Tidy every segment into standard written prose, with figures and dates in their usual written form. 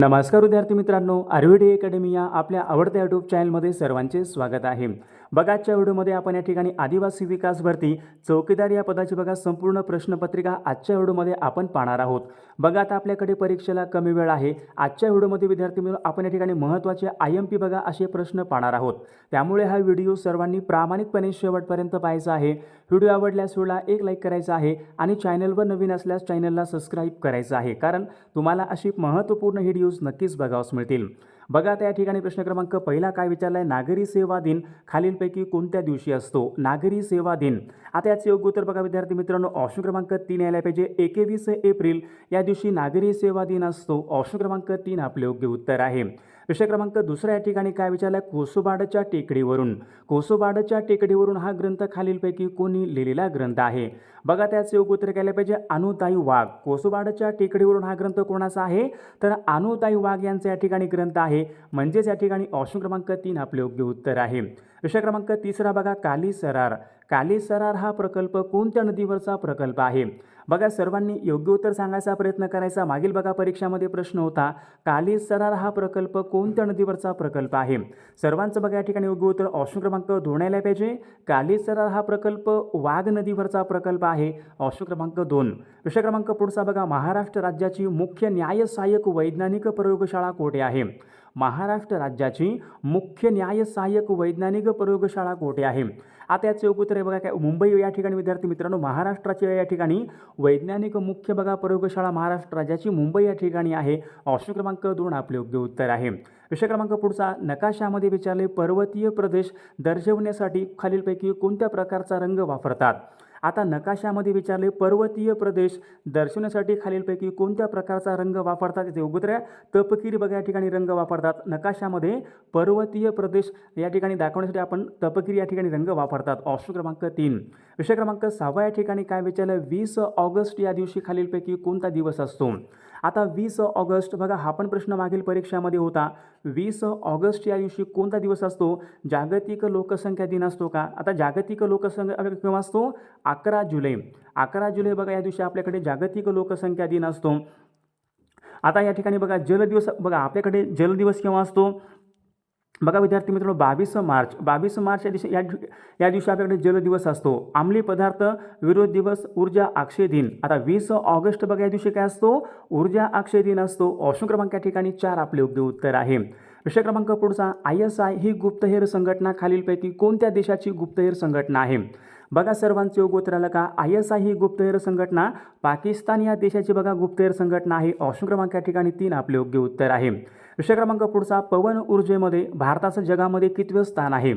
नमस्कार विद्यार्थी मित्रांनो, आयुर्वेद अकॅडमी या आपल्या आवडत्या यूट्यूब चॅनलमध्ये सर्वांचे स्वागत आहे। बघा आजच्या व्हिडिओमध्ये आपण या ठिकाणी आदिवासी विकास भरती चौकीदार या पदाची बघा संपूर्ण प्रश्नपत्रिका आजच्या व्हिडिओमध्ये आपण पाहणार आहोत। बघा आता आपल्याकडे परीक्षेला कमी वेळ आहे। आजच्या व्हिडिओमध्ये विद्यार्थी मित्रांनो आपण या ठिकाणी महत्त्वाचे IMP बघा असे प्रश्न पाहणार आहोत। त्यामुळे हा व्हिडिओ सर्वांनी प्रामाणिकपणे शेवटपर्यंत पाहायचा आहे। व्हिडिओ आवडल्यास व्हिडिओला एक लाईक करायचा आहे आणि चॅनलवर नवीन असल्यास चॅनलला सबस्क्राइब करायचं आहे, कारण तुम्हाला अशी महत्त्वपूर्ण व्हिडिओज नक्कीच बघावयास मिळतील। बघा त्या ठिकाणी प्रश्न क्रमांक पहिला काय विचारलाय, नागरी सेवा दिन खालीलपैकी कोणत्या दिवशी असतो? नागरी सेवा दिन। आता याचे योग्य उत्तर बघा विद्यार्थी मित्रांनो, ऑप्शन क्रमांक 3 यायला पाहिजे। 21 एप्रिल या दिवशी नागरी सेवा दिन असतो। ऑप्शन क्रमांक 3 आपले योग्य उत्तर आहे। प्रश्न क्रमांक दुसरा या ठिकाणी काय विचारलाय, कोसोबाडच्या टेकडीवरून। कोसोबाडच्या टेकडीवरून हा ग्रंथ खालीलपैकी कोणी लिहिलेला ग्रंथ आहे? बघा त्याचे योग्य उत्तर काय पाहिजे, अनुताई वाघ। कोसोबाडच्या टेकडीवरून हा ग्रंथ कोणाचा आहे? तर अनुताई वाघ यांचा या ठिकाणी ग्रंथ आहे। म्हणजेच या ठिकाणी ऑप्शन क्रमांक 3 आपले योग्य उत्तर आहे। प्रश्न क्रमांक तिसरा बघा, कालीसरार। कालीसरार हा प्रकल्प कोणत्या नदीवरचा प्रकल्प आहे? बघा सर्वांनी योग्य उत्तर सांगायचा प्रयत्न करायचा। मागील बघा परीक्षामध्ये प्रश्न होता, कालीसरार हा प्रकल्प कोणत्या नदीवरचा प्रकल्प आहे? सर्वांचं बघा या ठिकाणी योग्य उत्तर ऑप्शन क्रमांक 2 यायला पाहिजे। कालीसरार हा प्रकल्प वाघ नदीवरचा प्रकल्प आहे। ऑप्शन क्रमांक 2। प्रश्न क्रमांक पुढचा बघा, महाराष्ट्र राज्याची मुख्य न्याय सहाय्यक वैज्ञानिक प्रयोगशाळा कोठे आहे? महाराष्ट्र राज्याची मुख्य न्याय सहाय्यक वैज्ञानिक प्रयोगशाळा कोठे आहे? आता याचे योग्य उत्तर आहे बघा काय, मुंबई या ठिकाणी विद्यार्थी मित्रांनो महाराष्ट्राची या ठिकाणी वैज्ञानिक मुख्य बघा प्रयोगशाळा महाराष्ट्र राज्याची मुंबई या ठिकाणी आहे। ऑप्शन क्रमांक 2 आपले योग्य उत्तर आहे। प्रश्न क्रमांक पुढचा, नकाशामध्ये विचारले पर्वतीय प्रदेश दर्शवण्यासाठी खालीलपैकी कोणत्या प्रकारचा रंग वापरतात? आता नकाशामध्ये विचारले पर्वतीय प्रदेश दर्शवण्यासाठी खालीलपैकी कोणत्या प्रकारचा रंग वापरतात? याचे योग्य उत्तर आहे तपकिरी बघा या ठिकाणी रंग वापरतात। नकाशामध्ये पर्वतीय प्रदेश या ठिकाणी दाखवण्यासाठी आपण तपकिरी या ठिकाणी रंग वापरतात। ऑप्शन क्रमांक 3। विषय क्रमांक 6 या ठिकाणी काय विचारलं, 20 ऑगस्ट या दिवशी खालीलपैकी कोणता दिवस असतो? आता 20 ऑगस्ट बघा हा पण प्रश्न मागील परीक्षामध्ये होता। 20 ऑगस्ट या दिवशी कोणता दिवस असतो? जागतिक लोकसंख्या दिन असतो का? आता जागतिक लोकसंख्या केव्हा असतो? 11 जुलै। 11 जुलै बघा या दिवशी आपल्याकडे जागतिक लोकसंख्या दिन असतो। आता या ठिकाणी बघा जलदिवस बघा आपल्याकडे जलदिवस केव्हा असतो? बघा विद्यार्थी मित्रांनो 22 मार्च। 22 मार्च या दिवशी आपल्याकडे जलदिवस असतो। अंमली पदार्थ विरोध दिवस, ऊर्जा अक्षय दिन। आता 20 ऑगस्ट बघा या दिवशी काय असतो? ऊर्जा अक्षय दिन असतो। ऑप्शन क्रमांक या ठिकाणी 4 आपले योग्य उत्तर आहे। प्रश्न क्रमांक पुढचा, ISI ही गुप्तहेर संघटना खालीलपैकी कोणत्या देशाची गुप्तहेर संघटना आहे? बघा सर्वांचे योग्य उत्तर आलं का, ISI ही गुप्तहेर संघटना पाकिस्तान या देशाची बघा गुप्तहेर संघटना आहे। ऑप्शन क्रमांक या ठिकाणी 3 आपले योग्य उत्तर आहे। विषय क्रमांक पुढचा, पवन ऊर्जेमध्ये भारताचं जगामध्ये कितवे स्थान आहे?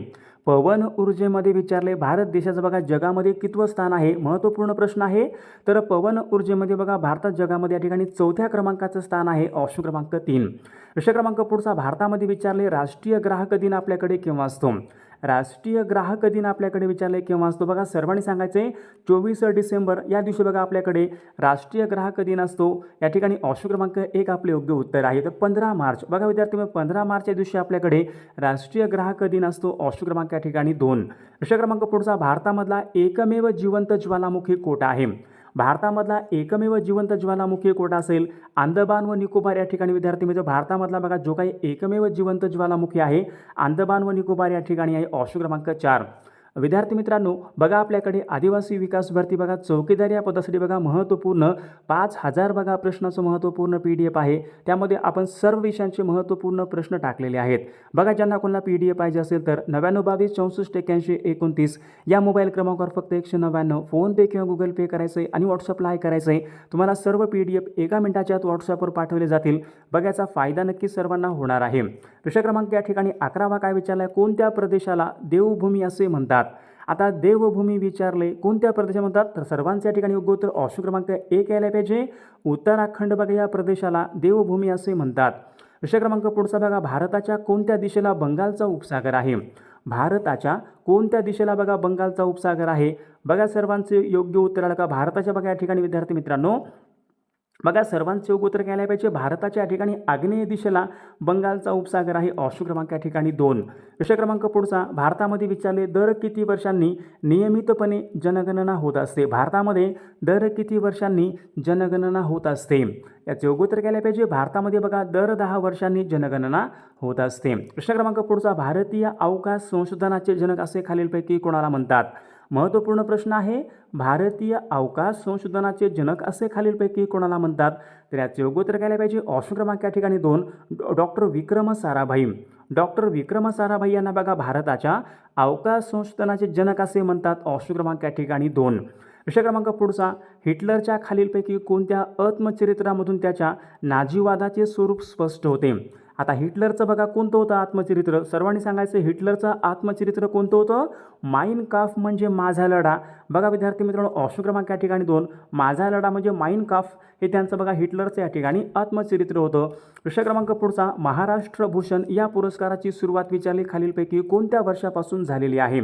पवन ऊर्जेमध्ये विचारले भारत देशाचं बघा जगामध्ये कितवं स्थान आहे? महत्त्वपूर्ण प्रश्न आहे। तर पवन ऊर्जेमध्ये बघा भारतात जगामध्ये या ठिकाणी 4थ्या क्रमांकाचं स्थान आहे। ऑप्शन क्रमांक 3। विषय क्रमांक पुढचा, भारतामध्ये विचारले राष्ट्रीय ग्राहक दिन आपल्याकडे केव्हा असतो? राष्ट्रीय ग्राहक दिन आपल्याकडे विचारले केव्हा असतो? बघा सर्वांनी सांगायचे 24 डिसेंबर या दिवशी बघा आपल्याकडे राष्ट्रीय ग्राहक दिन असतो। या ठिकाणी ऑप्शन क्रमांक 1 आपले योग्य उत्तर आहे। तर 15 मार्च बघा विद्यार्थी 15 मार्च या दिवशी आपल्याकडे राष्ट्रीय ग्राहक दिन असतो। ऑप्शन क्रमांक या ठिकाणी 2। विषय क्रमांक पुढचा, भारतामधला एकमेव जिवंत ज्वालामुखी कोटा आहे? भारतामधला एकमेव जिवंत ज्वालामुखी कोटा असेल अंदमान व निकोबार या ठिकाणी विद्यार्थी मित्र भारतामधला बघा जो काही एकमेव जिवंत ज्वालामुखी आहे अंदमान व निकोबार या ठिकाणी आहे। ऑप्शन क्रमांक 4। विद्यार्थी मित्रांनो बघा आपल्याकडे आदिवासी विकास भरती बघा चौकीदार या पदासाठी बघा महत्त्वपूर्ण 5000 बघा प्रश्नाचं महत्त्वपूर्ण PDF आहे। त्यामध्ये आपण सर्व विषयांचे महत्त्वपूर्ण प्रश्न टाकलेले आहेत। बघा ज्यांना कोणाला PDF पाहिजे असेल तर 99 22 64 81 29 या मोबाईल क्रमांकावर फक्त 199 फोनपे किंवा गुगल पे करायचं आहे आणि व्हॉट्सअपला हाय करायचं आहे। तुम्हाला सर्व PDF 1 मिनिटाच्या आत व्हॉट्सअपवर पाठवले जातील। बघायचा फायदा नक्कीच सर्वांना होणार आहे। विषय क्रमांक या ठिकाणी 11वा काय विचारलाय, कोणत्या प्रदेशाला देवभूमी असे म्हणतात? आता देवभूमी विचारले कोणत्या प्रदेश म्हणतात? तर सर्वांच्या ठिकाणी योग्य उत्तर ऑप्शन क्रमांक 1 यायला पाहिजे। उत्तराखंड बघा या प्रदेशाला देवभूमी असे म्हणतात। विषय क्रमांक पुढचा बघा, भारताच्या कोणत्या दिशेला बंगालचा उपसागर आहे? भारताच्या कोणत्या दिशेला बघा बंगालचा उपसागर आहे? बघा सर्वांचे योग्य उत्तर आलं का, भारताच्या बघा या ठिकाणी विद्यार्थी मित्रांनो बघा सर्वांचे योग्य उत्तर काय पाहिजे, भारताच्या या ठिकाणी आग्नेय दिशेला बंगालचा उपसागर आहे, ऑप्शन क्रमांक या ठिकाणी 2. विषय क्रमांक पुढचा, भारतामध्ये विचारले दर किती वर्षांनी नियमितपणे जनगणना होत असते, भारतामध्ये दर किती वर्षांनी जनगणना होत असते, याचे योग्य उत्तर काय पाहिजे, भारतामध्ये बघा दर 10 वर्षांनी जनगणना होत असते. प्रश्न क्रमांक पुढचा, भारतीय अवकाश संशोधनाचे जनक असे खालीलपैकी कोणाला म्हणतात, महत्त्वपूर्ण प्रश्न आहे, भारतीय अवकाश संशोधनाचे जनक असे खालीलपैकी कोणाला म्हणतात, तर याचे योग्य उत्तर काय पाहिजे, ऑप्शन क्रमांक या ठिकाणी 2 डॉक्टर विक्रम साराभाई. डॉक्टर विक्रम साराभाई यांना बघा भारताच्या अवकाश संशोधनाचे जनक असे म्हणतात, ऑप्शन क्रमांक या ठिकाणी 2. विषय क्रमांक पुढचा, हिटलरच्या खालीलपैकी कोणत्या आत्मचरित्रामधून त्याच्या नाझीवादाचे स्वरूप स्पष्ट होते. आता हिटलरचं बघा कोणतं होतं आत्मचरित्र, सर्वांनी सांगायचं हिटलरचं आत्मचरित्र कोणतं होतं, माइन काफ म्हणजे माझा लढा. बघा विद्यार्थी मित्रांनो, ऑप्शन क्रमांक या ठिकाणी 2 माझा लढा म्हणजे माइन काफ हे त्यांचं बघा हिटलरचं या ठिकाणी आत्मचरित्र होतं. विषय क्रमांक पुढचा, महाराष्ट्र भूषण या पुरस्काराची सुरुवात विचारली खालीलपैकी कोणत्या वर्षापासून झालेली आहे,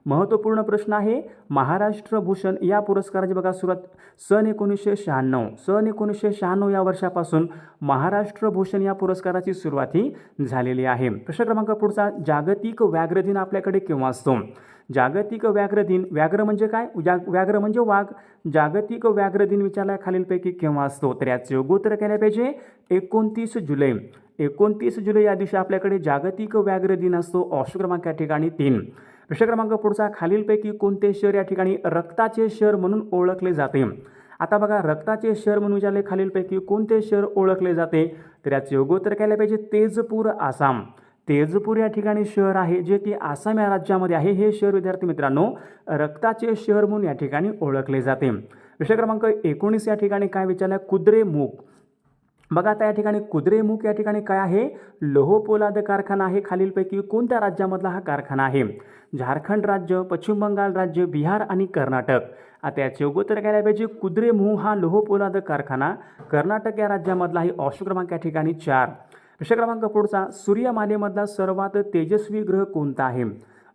महत्त्वपूर्ण प्रश्न आहे, महाराष्ट्र भूषण या पुरस्काराची बघा सुरुवात सन 1996 या वर्षापासून महाराष्ट्र भूषण या पुरस्काराची सुरुवात ही झालेली आहे. प्रश्न क्रमांक पुढचा, जागतिक व्याघ्र दिन आपल्याकडे केव्हा असतो, जागतिक व्याघ्र दिन, व्याघ्र म्हणजे काय, व्याघ्र म्हणजे वाघ, जागतिक व्याघ्र दिन विचारला खालीलपैकी केव्हा असतो, तर याचे योग्य उत्तर केले पाहिजे 29 जुलै. 29 जुलै या दिवशी आपल्याकडे जागतिक व्याघ्र दिन असतो, ऑप्शन क्रमांक या ठिकाणी 3. विषय क्रमांक पुढचा, खालीलपैकी कोणते शहर या ठिकाणी रक्ताचे शहर म्हणून ओळखले जाते. आता बघा रक्ताचे शहर म्हणून विचारले खालीलपैकी कोणते शहर ओळखले जाते, तर याचे योग्य उत्तर केले पाहिजे तेजपूर, आसाम. तेजपूर या ठिकाणी शहर आहे जे की आसाम या राज्यामध्ये आहे, हे शहर विद्यार्थी मित्रांनो रक्ताचे शहर म्हणून या ठिकाणी ओळखले जाते. विषय क्रमांक 19 या ठिकाणी काय विचारलं, कुद्रेमुख. बघा आता या ठिकाणी कुद्रेमुख या ठिकाणी काय आहे, लोहपोलाद कारखाना आहे, खालीलपैकी कोणत्या राज्यामधला हा कारखाना आहे, झारखंड राज्य, पश्चिम बंगाल राज्य, बिहार आणि कर्नाटक. आता याचे योग्य उत्तर काय पाहिजे, कुद्रेमुख हा लोहपोलाद कारखाना कर्नाटक या राज्यामधला आहे, ऑप्शन क्रमांक या ठिकाणी 4. विषय क्रमांक पुढचा, सूर्यमालेमधला सर्वात तेजस्वी ग्रह कोणता आहे.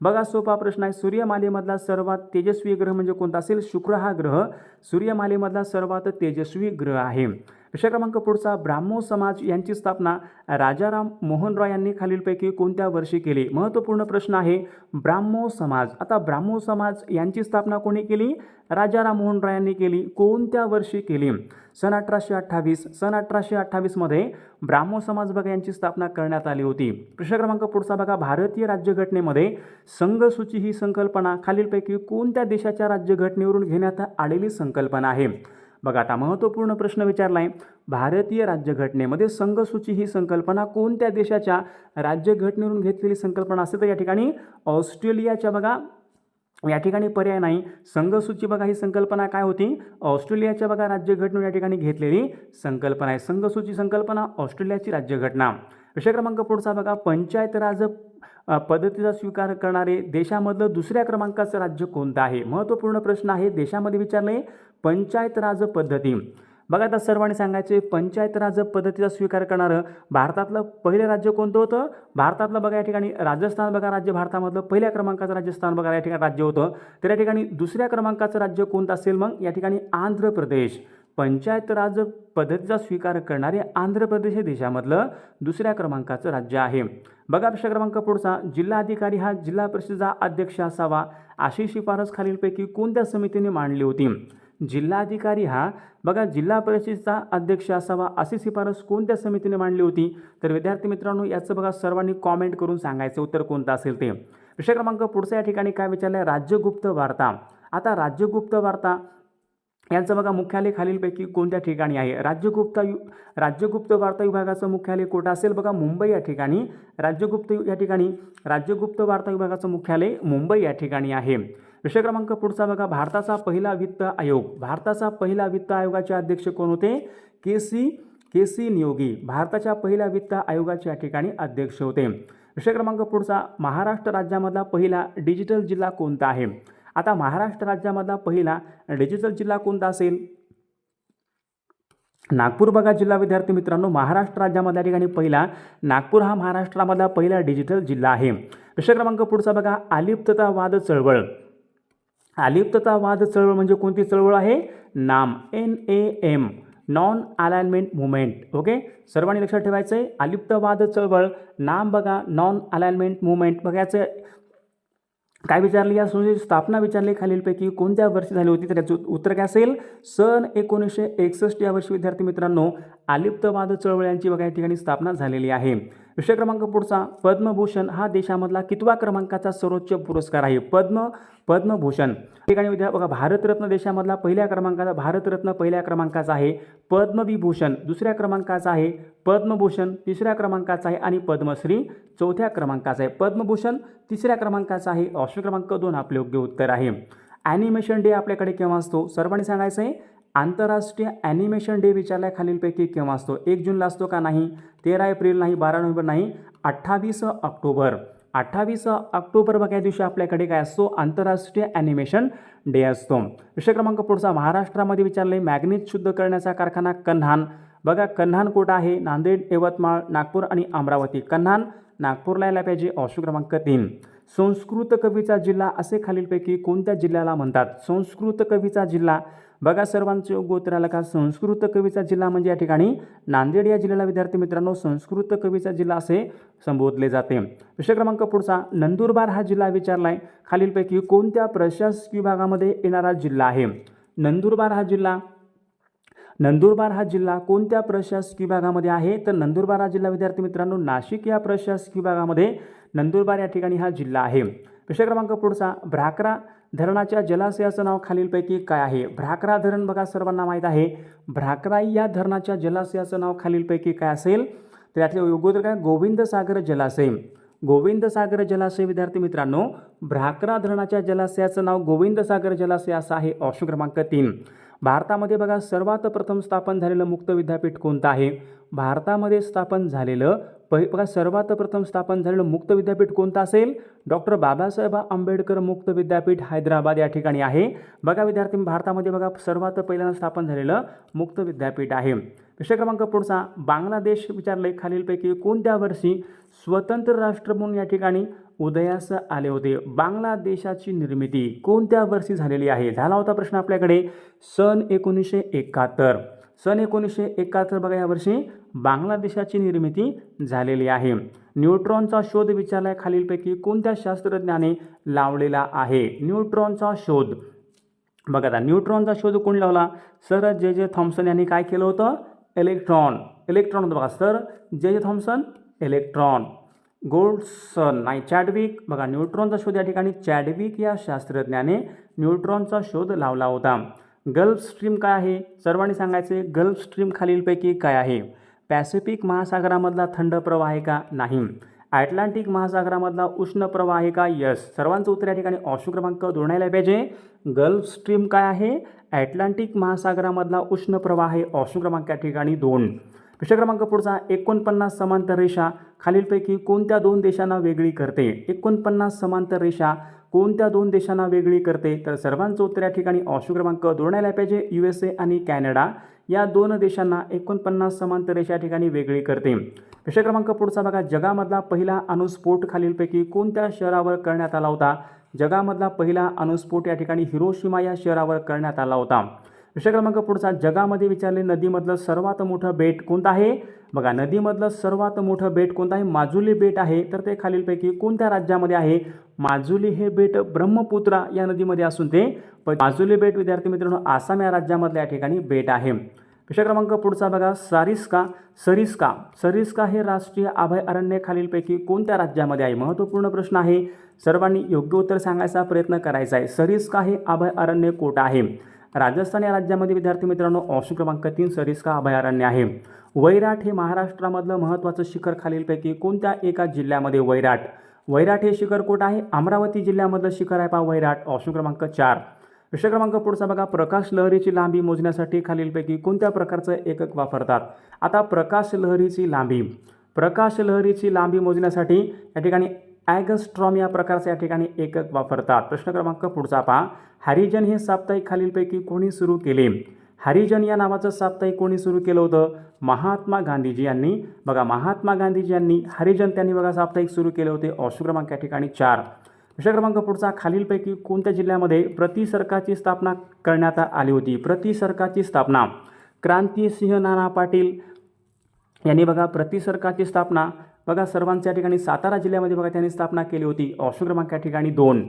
बघा सोपा प्रश्न आहे, सूर्यमालेमधला सर्वात तेजस्वी ग्रह म्हणजे कोणता असेल, शुक्र हा ग्रह सूर्यमालेमधला सर्वात तेजस्वी ग्रह आहे. विषय क्रमांक पुढचा, ब्राह्मो समाज यांची स्थापना राजाराम मोहन रॉय यांनी खालीलपैकी कोणत्या वर्षी केली. महत्त्वपूर्ण प्रश्न आहे, ब्राह्मो समाज. आता ब्राह्मो समाज यांची स्थापना कोणी केली, राजाराम मोहन रॉय यांनी केली. कोणत्या वर्षी केली, सन 1828. सन 1828 मध्ये ब्राह्मो समाज बघा यांची स्थापना करण्यात आली होती. प्रश्न क्रमांक पुढचा बघा, भारतीय राज्यघटनेमध्ये संघसूची ही संकल्पना खालीलपैकी कोणत्या देशाच्या राज्यघटनेवरून घेण्यात आलेली संकल्पना आहे. बघा आता महत्त्वपूर्ण प्रश्न विचारला आहे, भारतीय राज्यघटनेमध्ये संघसूची ही संकल्पना कोणत्या देशाच्या राज्यघटनेवरून घेतलेली संकल्पना असेल, तर या ठिकाणी ऑस्ट्रेलियाच्या बघा या ठिकाणी पर्याय नाही, संघसूची बघा ही संकल्पना काय होती, ऑस्ट्रेलियाच्या बघा राज्यघटनेवरून या ठिकाणी घेतलेली संकल्पना आहे. संघसूची संकल्पना ऑस्ट्रेलियाची राज्यघटना. विषय क्रमांक पुढचा बघा, पंचायत राज पद्धतीचा स्वीकार करणारे देशामधलं दुसऱ्या क्रमांकाचं राज्य कोणतं आहे. महत्त्वपूर्ण प्रश्न आहे, देशामध्ये विचारले पंचायत राज पद्धती. बघा आता सर्वांनी सांगायचे, पंचायत राज पद्धतीचा स्वीकार करणारं भारतातलं पहिलं राज्य कोणतं होतं, भारतातलं बघा या ठिकाणी राजस्थान बघा राज्य भारतामधलं पहिल्या क्रमांकाचं राजस्थान बघा या ठिकाणी राज्य होतं. तर या ठिकाणी दुसऱ्या क्रमांकाचं राज्य कोणतं असेल, मग या ठिकाणी आंध्र प्रदेश. पंचायत राज पद्धतीचा स्वीकार करणारे आंध्र प्रदेश हे देशामधलं दुसऱ्या क्रमांकाचं राज्य आहे. बघा विषय क्रमांक पुढचा, जिल्हाधिकारी हा जिल्हा परिषदेचा अध्यक्ष असावा अशी शिफारस खालीलपैकी कोणत्या समितीने मांडली होती. जिल्हाधिकारी हा बघा जिल्हा परिषदेचा अध्यक्ष असावा अशी शिफारस कोणत्या समितीने मांडली होती. तर विद्यार्थी मित्रांनो याचं बघा सर्वांनी कॉमेंट करून सांगायचं उत्तर कोणतं असेल ते. विषय क्रमांक पुढचा या ठिकाणी काय विचारलं, राज्यगुप्त वार्ता. आता राज्यगुप्त वार्ता यांचं बघा मुख्यालय खालीलपैकी कोणत्या ठिकाणी आहे. राज्यगुप्त वार्ता विभागाचं मुख्यालय कुठं असेल, बघा मुंबई या ठिकाणी. राज्यगुप्त वार्ता विभागाचं मुख्यालय मुंबई या ठिकाणी आहे. विषय क्रमांक पुढचा बघा, भारताचा पहिला वित्त आयोग. भारताचा पहिला वित्त आयोगाचे अध्यक्ष कोण होते, केसी नियोगी. भारताच्या पहिल्या वित्त आयोगाचे या ठिकाणी अध्यक्ष होते. विषय क्रमांक पुढचा, महाराष्ट्र राज्यामधला पहिला डिजिटल जिल्हा कोणता आहे. आता महाराष्ट्र राज्यामधला पहिला डिजिटल जिल्हा कोणता असेल, नागपूर बघा जिल्हा. विद्यार्थी मित्रांनो महाराष्ट्र राज्यामधल्या ठिकाणी पहिला नागपूर हा महाराष्ट्रामधला पहिला डिजिटल जिल्हा आहे. विषय क्रमांक पुढचा बघा, अलिप्ततावाद चळवळ. अलिप्ततावाद चळवळ म्हणजे कोणती चळवळ आहे, नाम NAM. Non alignment movement. Okay, सर्वांनी लक्षात ठेवायचं आहे. अलिप्तवाद चळवळ, नाम बघा नॉन अलाइनमेंट मुवमेंट. बघायचं काय विचारली, या संस्थेची स्थापना विचारली खालीलपैकी कोणत्या वर्षी झाली होती, तर याचं उत्तर काय असेल, सन 1961 या वर्षी विद्यार्थी मित्रांनो अलिप्तवाद चळवळ यांची बघा या ठिकाणी स्थापना झालेली आहे. विषय क्रमांक पुढचा, पद्मभूषण हा देशामधला कितवा क्रमांकाचा सर्वोच्च पुरस्कार आहे. पद्मभूषण ठिकाणी बघा भारतरत्न देशामधला पहिल्या क्रमांकाचा, भारतरत्न पहिल्या क्रमांकाचा आहे, पद्मविभूषण दुसऱ्या क्रमांकाचा आहे, पद्मभूषण तिसऱ्या क्रमांकाचा आहे आणि पद्मश्री चौथ्या क्रमांकाचा आहे. पद्मभूषण तिसऱ्या क्रमांकाचा आहे. ऑप्शन क्रमांक 2 आपले योग्य उत्तर आहे. ॲनिमेशन डे आपल्याकडे केव्हा असतो, सर्वांनी सांगायचं आहे. आंतरराष्ट्रीय ॲनिमेशन डे विचारलाय खालीलपैकी केव्हा असतो. 1 जूनला असतो का, नाही. 13 एप्रिल नाही, 12 नोव्हेंबर नाही, 28 ऑक्टोबर. 28 ऑक्टोबर बघा या दिवशी आपल्याकडे काय असतो, आंतरराष्ट्रीय ॲनिमेशन डे असतो. विषय क्रमांक पुढचा, महाराष्ट्रामध्ये विचारले मॅग्नीज शुद्ध करण्याचा कारखाना कन्हान. बघा कन्हान कुठं आहे, नांदेड, यवतमाळ, नागपूर आणि अमरावती. कन्हान नागपूरला यायला पाहिजे. ऑप्शन क्रमांक 3. संस्कृत कवीचा जिल्हा असे खालीलपैकी कोणत्या जिल्ह्याला म्हणतात. संस्कृत कवीचा जिल्हा बघा सर्वांचे योग्य उत्तर आलं का, संस्कृत कवीचा जिल्हा म्हणजे या ठिकाणी नांदेड या जिल्ह्याला विद्यार्थी मित्रांनो संस्कृत कवीचा जिल्हा असे संबोधले जाते. विषय क्रमांक पुढचा, नंदुरबार हा जिल्हा विचारलाय खालीलपैकी कोणत्या प्रशासकीय विभागामध्ये येणारा जिल्हा आहे. नंदुरबार हा जिल्हा कोणत्या प्रशासकीय विभागामध्ये आहे, तर नंदुरबार हा जिल्हा विद्यार्थी मित्रांनो नाशिक या प्रशासकीय विभागामध्ये नंदुरबार या ठिकाणी हा जिल्हा आहे. विषय क्रमांक पुढचा, भ्राकरा धरणाच्या जलाशयाचं नाव खालीलपैकी काय आहे. भ्राकरा धरण बघा सर्वांना माहीत आहे. भ्राकरा या धरणाच्या जलाशयाचं नाव खालीलपैकी काय असेल, तर यातले योग्य उत्तर काय, गोविंदसागर जलाशय. गोविंदसागर जलाशय विद्यार्थी मित्रांनो भ्राकरा धरणाच्या जलाशयाचं नाव गोविंदसागर जलाशय असं आहे. ऑप्शन क्रमांक 3. भारतामध्ये बघा सर्वात प्रथम स्थापन झालेलं मुक्त विद्यापीठ कोणतं आहे. भारतामध्ये स्थापन झालेलं बघा सर्वात प्रथम स्थापन झालेलं मुक्त विद्यापीठ कोणतं असेल, डॉक्टर बाबासाहेब आंबेडकर मुक्त विद्यापीठ हैदराबाद या ठिकाणी आहे. बघा विद्यार्थी भारतामध्ये बघा सर्वात पहिल्यांदा स्थापन झालेलं मुक्त विद्यापीठ आहे. विषय क्रमांक पुढचा, बांगलादेश विचारले खालीलपैकी कोणत्या वर्षी स्वतंत्र राष्ट्र म्हणून या ठिकाणी उदयास आले होते. बांगलादेशाची निर्मिती कोणत्या वर्षी झालेली आहे, झाला होता प्रश्न आपल्याकडे सन 1971. सन 1971 बघा या वर्षी बांगलादेशाची निर्मिती झालेली आहे. न्यूट्रॉनचा शोध विचारलाय खालीलपैकी कोणत्या शास्त्रज्ञाने लावलेला आहे. न्यूट्रॉनचा शोध बघा आता न्यूट्रॉनचा शोध कोण लावला, सर जे थॉम्सन यांनी काय केलं होतं, इलेक्ट्रॉन बघा सर जे थॉम्सन, इलेक्ट्रॉन. गोल्डसन नाही, चॅडविक बघा न्यूट्रॉनचा शोध या ठिकाणी चॅडविक या शास्त्रज्ञाने न्यूट्रॉनचा शोध लावला होता. गल्फ स्ट्रीम काय आहे, सर्वांनी सांगायचे. गल्फ स्ट्रीम खालीलपैकी काय आहे. पॅसिफिक महासागरामधला थंड प्रवाह आहे का, नाही. अटलांटिक महासागरामधला उष्ण प्रवाह आहे का, यस. सर्वांचं उत्तर या ठिकाणी ऑप्शन क्रमांक 2 यायला पाहिजे. गल्फ स्ट्रीम काय आहे, अटलांटिक महासागरामधला उष्ण प्रवाह आहे. ऑप्शन क्रमांक या ठिकाणी 2. विषय क्रमांक पुढचा, 49 समांतर रेषा खालीलपैकी कोणत्या 2 देशांना वेगळी करते. 49 समांतर रेषा कोणत्या 2 देशांना वेगळी करते, तर सर्वांचं उत्तर या ठिकाणी ऑप्शन क्रमांक 2 यायला पाहिजे. USA आणि कॅनडा या 2 देशांना 49 समांतर रेषा या ठिकाणी वेगळी करते. विषय क्रमांक पुढचा बघा, जगामधला पहिला अणुस्फोट खालीलपैकी कोणत्या शहरावर करण्यात आला होता. जगामधला पहिला अणुस्फोट या ठिकाणी हिरोशिमा या शहरावर करण्यात आला होता. विषय क्रमांक पुढचा, जगामध्ये विचारले नदीमधलं सर्वात मोठं बेट कोणतं आहे. बघा नदीमधलं सर्वात मोठं बेट कोणतं आहे, माजुली बेट आहे. तर ते खालीलपैकी कोणत्या राज्यामध्ये आहे. माजुली हे बेट ब्रह्मपुत्रा या नदीमध्ये असून ते माजुली बेट विद्यार्थी मित्रांनो आसाम या राज्यामधल्या या ठिकाणी बेट आहे. विषय क्रमांक पुढचा बघा, सरिस्का हे राष्ट्रीय अभयारण्य खालीलपैकी कोणत्या राज्यामध्ये आहे. महत्त्वपूर्ण प्रश्न आहे, सर्वांनी योग्य उत्तर सांगायचा प्रयत्न करायचा आहे. सरिस्का हे अभयारण्य कोठं आहे. राजस्थान या राज्यामध्ये विद्यार्थी मित्रांनो ऑप्शन क्रमांक 3 सरिस्का अभयारण्य आहे. वैराट हे महाराष्ट्रामधलं महत्त्वाचं शिखर खालीलपैकी कोणत्या एका जिल्ह्यामध्ये. वैराट हे शिखर कोठं आहे, अमरावती जिल्ह्यामधलं शिखर आहे पहा वैराट. ऑप्शन क्रमांक 4. विषय क्रमांक पुढचा बघा, प्रकाश लहरीची लांबी मोजण्यासाठी खालीलपैकी कोणत्या प्रकारचं एकक वापरतात. आता प्रकाश लहरीची लांबी मोजण्यासाठी या ठिकाणी ॲगस्ट्रॉम या प्रकारचं या ठिकाणी एकक वापरतात. प्रश्न क्रमांक पुढचा पहा, हरिजन हे साप्ताहिक खालीलपैकी कोणी सुरू केले. हरिजन या नावाचं साप्ताहिक कोणी सुरू केलं होतं, महात्मा गांधीजी यांनी. बघा महात्मा गांधीजी यांनी हरिजन त्यांनी बघा साप्ताहिक सुरू केले होते. ऑप्शन क्रमांक या ठिकाणी 4. विषय क्रमांक पुढचा, खालीलपैकी कोणत्या जिल्ह्यामध्ये प्रतिसरकाची स्थापना करण्यात आली होती. प्रतिसरकाची स्थापना क्रांतिसिंह नाना पाटील यांनी बघा प्रतिसरकारची स्थापना बघा सर्वांच्या ठिकाणी सातारा जिल्ह्यामध्ये बघा त्यांनी स्थापना केली होती. ऑप्शन क्रमांक या ठिकाणी 2.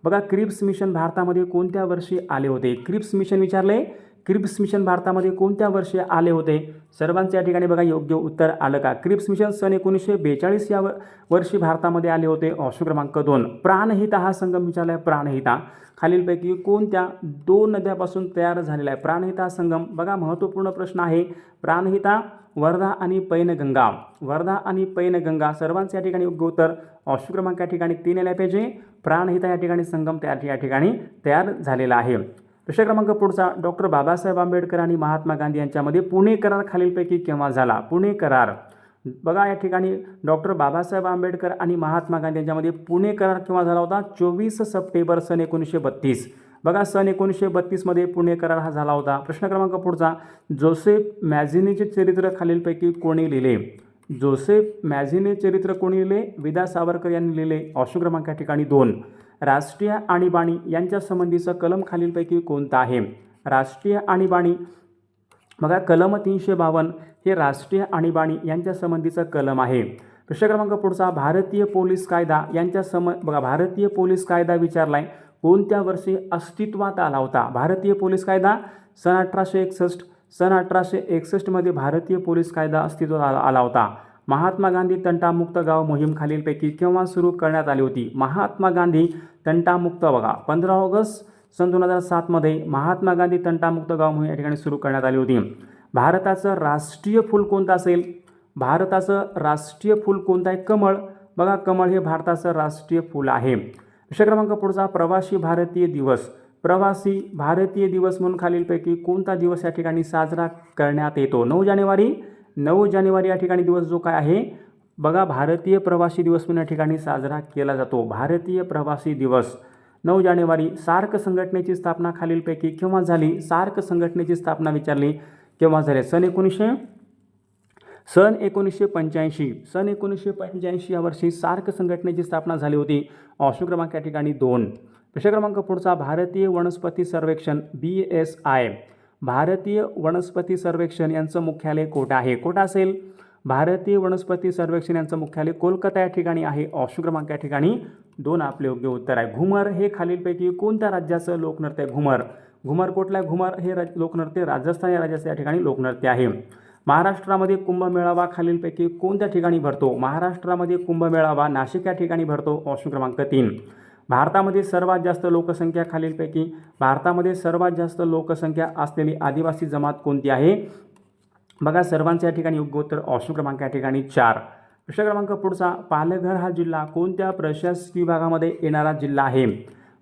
बघा क्रिप्स मिशन भारतामध्ये कोणत्या वर्षी आले होते? क्रिप्स मिशन विचारले. क्रिप्स मिशन भारतामध्ये कोणत्या वर्षी आले होते? सर्वांच्या ठिकाणी बघा योग्य उत्तर आलं का? क्रिप्स मिशन सन 1942 या वर्षी भारतामध्ये आले होते. ऑप्शन क्रमांक 2. प्राणहिता हा संगम विचारला आहे. प्राणहिता खालीलपैकी कोणत्या 2 नद्यापासून तयार झालेला आहे? प्राणहिता संगम बघा महत्त्वपूर्ण प्रश्न आहे. प्राणहिता वर्धा आणि पैनगंगा. वर्धा आणि पैनगंगा सर्वांचे या ठिकाणी योग्य उत्तर ऑप्शन क्रमांक या ठिकाणी 3 आले पाहिजे. प्राणहिता या ठिकाणी संगम या ठिकाणी तयार झालेला आहे. प्रश्न क्रमांक पुढचा. डॉक्टर बाबासाहेब आंबेडकर आणि महात्मा गांधी यांच्यामध्ये पुणे करार खालीलपैकी केव्हा झाला? पुणे करार बघा या ठिकाणी डॉक्टर बाबासाहेब आंबेडकर आणि महात्मा गांधी यांच्यामध्ये पुणे करार केव्हा झाला होता? 24 सप्टेंबर सन 1932. बघा सन 1932 मध्ये पुणे करार हा झाला होता. प्रश्न क्रमांक पुढचा. जोसेफ मॅझिनीचे चरित्र खालीलपैकी कोणी लिहिले? जोसेफ मॅझिनी चरित्र कोणी लिहिले? विदा सावरकर यांनी लिहिले. ऑप्शन क्रमांक या ठिकाणी 2. राष्ट्रीय आणीबाणी यांच्या संबंधीचं कलम खालीलपैकी कोणतं आहे? राष्ट्रीय आणीबाणी बघा कलम 352 हे राष्ट्रीय आणीबाणी यांच्या संबंधीचं कलम आहे. प्रश्न क्रमांक पुढचा. भारतीय पोलीस कायदा यांच्या बघा भारतीय पोलीस कायदा विचारलाय कोणत्या वर्षी अस्तित्वात आला होता? भारतीय पोलीस कायदा सन 1861. सन 1861 मध्ये भारतीय पोलीस कायदा अस्तित्वात आला होता. महात्मा गांधी तंटामुक्त गाव मोहीम खालीलपैकी केव्हा सुरू करण्यात आली होती? महात्मा गांधी तंटामुक्त बघा 15 ऑगस्ट सन 2007 मध्ये महात्मा गांधी तंटामुक्त गाव मोहीम या ठिकाणी सुरू करण्यात आली होती. भारताचं राष्ट्रीय फूल कोणतं असेल? भारताचं राष्ट्रीय फूल कोणतं आहे? कमळ. बघा कमळ हे भारताचं राष्ट्रीय फूल आहे. प्रश्न क्रमांक पुढचा. प्रवासी भारतीय दिवस. प्रवासी भारतीय दिवस म्हणून खालीलपैकी कोणता दिवस या ठिकाणी साजरा करण्यात येतो? 9 जानेवारी. 9 जानेवारी या ठिकाणी दिवस जो काय आहे बघा भारतीय प्रवासी दिवस म्हणून या ठिकाणी साजरा केला जातो. भारतीय प्रवासी दिवस 9 जानेवारी. सार्क संघटनेची स्थापना खालीलपैकी केव्हा झाली? सार्क संघटनेची स्थापना विचारली केव्हा झाली? सन 1985. सन 1985 या वर्षी सार्क संघटनेची स्थापना झाली होती. ऑप्शन क्रमांक या ठिकाणी 2. प्रश्न क्रमांक पुढचा. भारतीय वनस्पती सर्वेक्षण BSI. भारतीय वनस्पती सर्वेक्षण यांचं मुख्यालय कोठे आहे? कोठे असेल? भारतीय वनस्पती सर्वेक्षण यांचं मुख्यालय कोलकाता या ठिकाणी आहे. ऑप्शन क्रमांक या ठिकाणी 2 आपले योग्य उत्तर आहे. घुमर हे खालीलपैकी कोणत्या राज्याचं लोकनृत्य आहे? घुमर. घुमर कुठलं आहे? घुमर हे लोकनृत्य राजस्थान या राज्याचं या ठिकाणी लोकनृत्य आहे. महाराष्ट्रामध्ये कुंभमेळावा खालीलपैकी कोणत्या ठिकाणी भरतो? महाराष्ट्रामध्ये कुंभमेळावा नाशिक या ठिकाणी भरतो. ऑप्शन क्रमांक 3. भारतामध्ये सर्वात जास्त लोकसंख्या खालीलपैकी भारतामध्ये सर्वात जास्त लोकसंख्या असलेली आदिवासी जमात कोणती आहे? बघा सर्वांचे या ठिकाणी योग्य उत्तर ऑप्शन क्रमांक या ठिकाणी 4. प्रश्न क्रमांक पुढचा. पालघर हा जिल्हा कोणत्या प्रशासकीय विभागामध्ये येणारा जिल्हा आहे?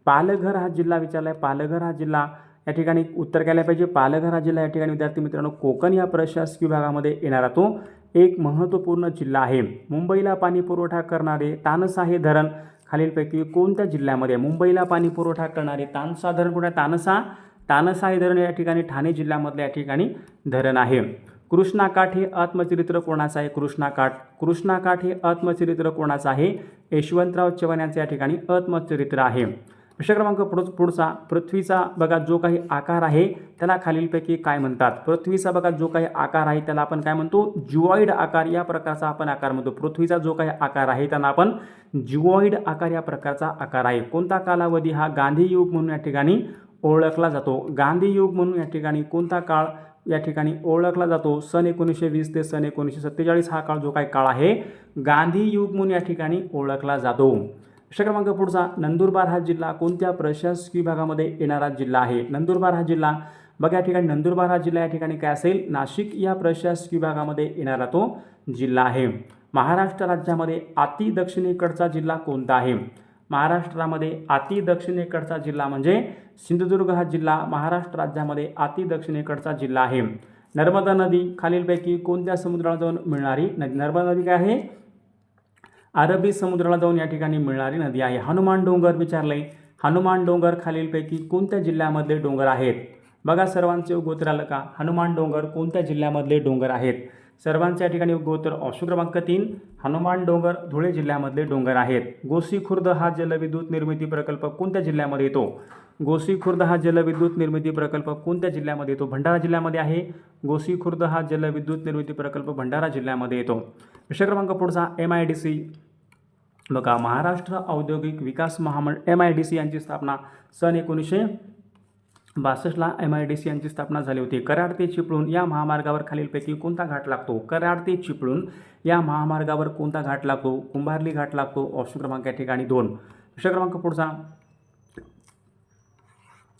पालघर हा जिल्हा विचारला आहे. पालघर हा जिल्हा या ठिकाणी उत्तर केलं पाहिजे. पालघर हा जिल्हा या ठिकाणी विद्यार्थी मित्रांनो कोकण या प्रशासकीय विभागामध्ये येणारा तो एक महत्त्वपूर्ण जिल्हा आहे. मुंबईला पाणी पुरवठा करणारे तानसा हे धरण खालीलपैकी कोणत्या जिल्ह्यामध्ये? मुंबईला पाणी पुरवठा करणारे तानसा धरण कुठे? तानसा हे धरण या ठिकाणी ठाणे जिल्ह्यामधले या ठिकाणी धरण आहे. कृष्णाकाठ हे आत्मचरित्र कोणाचं आहे? कृष्णाकाठ हे आत्मचरित्र कोणाचं आहे? यशवंतराव चव्हाण यांचं या ठिकाणी आत्मचरित्र आहे. प्रश्न क्रमांक पुढचा. पृथ्वीचा बघा जो काही आकार आहे त्याला खालीलपैकी काय म्हणतात? पृथ्वीचा बघा जो काही आकार आहे त्याला आपण काय म्हणतो? जिओइड आकार या प्रकारचा आपण आकार म्हणतो. पृथ्वीचा जो काही आकार आहे त्यांना आपण जिओइड आकार या प्रकारचा आकार आहे. कोणता कालावधी हा गांधी युग म्हणून या ठिकाणी ओळखला जातो? गांधी युग म्हणून या ठिकाणी कोणता काळ या ठिकाणी ओळखला जातो? सन 1920 ते सन 1947 हा काळ जो काही काळ आहे गांधी युग म्हणून या ठिकाणी ओळखला जातो. प्रश्न क्रमांक पुढचा. नंदुरबार हा जिल्हा कोणत्या प्रशासकीय विभागामध्ये येणारा जिल्हा आहे? नंदुरबार हा जिल्हा बघा या ठिकाणी नंदुरबार हा जिल्हा या ठिकाणी काय असेल? नाशिक या प्रशासकीय विभागामध्ये येणारा तो जिल्हा आहे. महाराष्ट्र राज्यामध्ये अति दक्षिणेकडचा जिल्हा कोणता आहे? महाराष्ट्रामध्ये अति दक्षिणेकडचा जिल्हा म्हणजे सिंधुदुर्ग हा जिल्हा महाराष्ट्र राज्यामध्ये अति दक्षिणेकडचा जिल्हा आहे. नर्मदा नदी खालीलपैकी कोणत्या समुद्राला जाऊन मिळणारी नदी? नर्मदा नदी काय आहे? अरबी समुद्राला जाऊन या ठिकाणी मिळणारी नदी आहे. हनुमान डोंगर विचारले. हनुमान डोंगर खालीलपैकी कोणत्या जिल्ह्यामधले डोंगर आहेत? बघा सर्वांचे योग्य उत्तर आलं का? हनुमान डोंगर कोणत्या जिल्ह्यामधले डोंगर आहेत? सर्वांच्या या ठिकाणी योग्य उत्तर ऑप्शन क्रमांक 3. हनुमान डोंगर धुळे जिल्ह्यामधले डोंगर आहेत. गोसी खुर्द हा जलविद्युत निर्मिती प्रकल्प कोणत्या जिल्ह्यामध्ये येतो? गोसी खुर्द हा जलविद्युत निर्मिती प्रकल्प कोणत्या जिल्ह्यामध्ये येतो? भंडारा जिल्ह्यामध्ये आहे. गोसी खुर्द हा जलविद्युत निर्मिती प्रकल्प भंडारा जिल्ह्यामध्ये येतो. प्रश्न क्रमांक पुढचा MIDC बघा, महाराष्ट्र औद्योगिक विकास महामंडळ MIDC यांची स्थापना सन 1962ला MIDC यांची स्थापना झाली होती. कराड ते चिपळूण या महामार्गावर खालीलपैकी कोणता घाट लागतो? कराड ते चिपळूण या महामार्गावर कोणता घाट लागतो? कुंभार्ली घाट लागतो. ऑप्शन क्रमांक या ठिकाणी 2. प्रश्न क्रमांक पुढचा,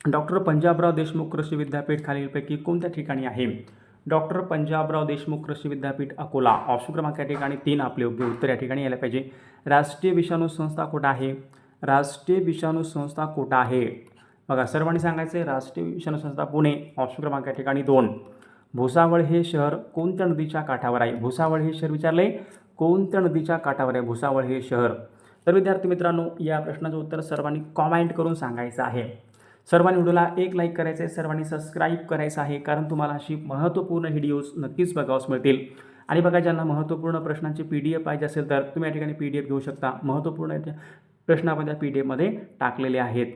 डॉक्टर पंजाबराव देशमुख कृषी विद्यापीठ खालीलपैकी कोणत्या ठिकाणी आहे? डॉक्टर पंजाबराव देशमुख कृषी विद्यापीठ अकोला. ऑप्शन क्रमांक या ठिकाणी 3 आपले योग्य उत्तर या ठिकाणी यायला पाहिजे. राष्ट्रीय विषाणू संस्था कुठं आहे? राष्ट्रीय विषाणू संस्था कुठं आहे? बघा सर्वांनी सांगायचं आहे. राष्ट्रीय विषाणू संस्था पुणे. ऑप्शन क्रमांक या ठिकाणी 2. भुसावळ हे शहर कोणत्या नदीच्या काठावर आहे? भुसावळ हे शहर विचारले कोणत्या नदीच्या काठावर आहे भुसावळ हे शहर? तर विद्यार्थी मित्रांनो, या प्रश्नाचं उत्तर सर्वांनी कॉमेंट करून सांगायचं आहे. सर्वांनी व्हिडिओला एक लाईक करायचं आहे. सर्वांनी सबस्क्राईब करायचं आहे, कारण तुम्हाला अशी महत्त्वपूर्ण व्हिडिओज नक्कीच बघावयास मिळतील. आणि बघा, ज्यांना महत्त्वपूर्ण प्रश्नांची PDF पाहिजे असेल तर तुम्ही या ठिकाणी PDF घेऊ शकता. महत्त्वपूर्ण प्रश्न आपण त्या PDF मध्ये टाकलेले आहेत.